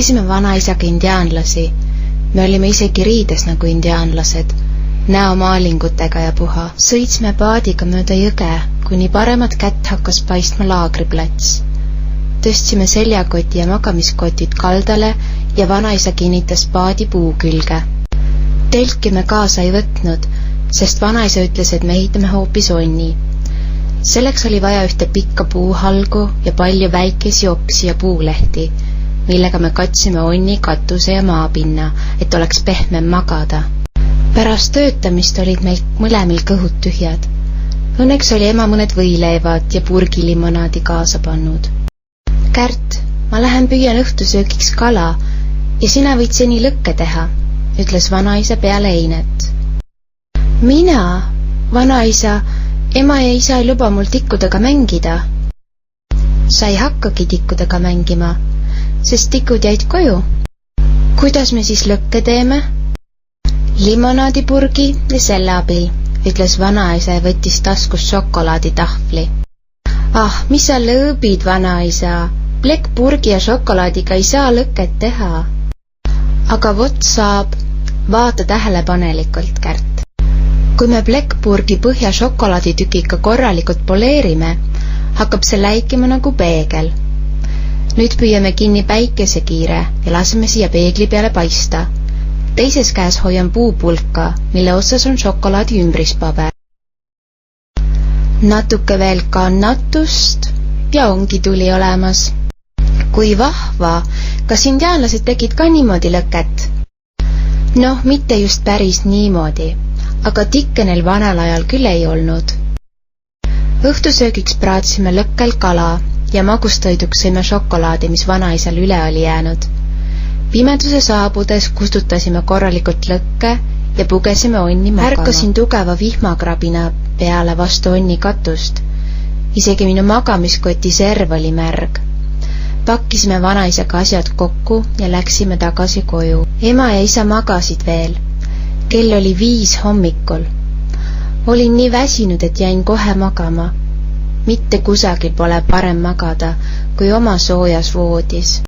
nägime vanaisaga indiaanlasi. Me olime isegi riides nagu indiaanlased, näomaalingutega ja puha. Sõitsime paadiga mööda jõge, kuni paremat kätt hakkas paistma laagriplats. Tõstsime seljakoti ja magamiskotid kaldale ja vanaisa kinnitas paadi puu külge. Telki me kaasa ei võtnud, sest vanaisa ütles, et me ehitame hoopis onni. Selleks oli vaja ühte pikka puuhalgu ja palju väikesi oksi ja puulehti, millega me katsime onni katuse ja maapinna, et oleks pehmem magada. Pärast töötamist olid meil mõlemil kõhud tühjad. Õnneks oli ema mõned võileivad ja purgilimonaadi kaasa pannud. Kärt, ma lähen püüan õhtusöögiks kala ja sina võid seni lõkke teha, ütles vanaisa peale einet. Mina, vanaisa, ema ja isa ei luba mul tikkudega mängida. Sa ei hakkagi tikkudega mängima, sest tikud jäid koju. Kuidas me siis lõkke teeme? Limonaadipurgi ja selle abil, ütles vanaisa ja võttis taskus šokolaaditahvli. Ah, mis sa lõõbid, vanaisa? Plekkpurgi ja šokolaadiga ei saa lõket teha. Aga vot saab, vaata tähelepanelikult, Kärt. Kui me plekkpurgi põhja šokolaaditükiga korralikult poleerime, hakkab see läikima nagu peegel. Nüüd püüame kinni päikesekiire ja laseme siia peegli peale paista. Teises käes hoian puupulka, mille otsas on šokolaadi ümbrispaber. Natuke veel kannatust ja ongi tuli olemas. Kui vahva, kas indiaanlased tegid ka niimoodi lõket? Noh, mitte just päris niimoodi, aga tikke neil vanal ajal küll ei olnud. Õhtusöögiks praatsime lõkkel kala ja magustoiduks sõime šokolaadi, mis vanaisal üle oli jäänud. Pimeduse saabudes kustutasime korralikult lõkke ja pugesime onni magama. Ärkasin tugeva vihmakrabina peale vastu onni katust. Isegi minu magamiskoti serv oli märg. Pakkisime vanaisaga asjad kokku ja läksime tagasi koju. Ema ja isa magasid veel. Kell oli 5 hommikul. Olin nii väsinud, et jäin kohe magama. Mitte kusagil pole parem magada kui oma soojas voodis.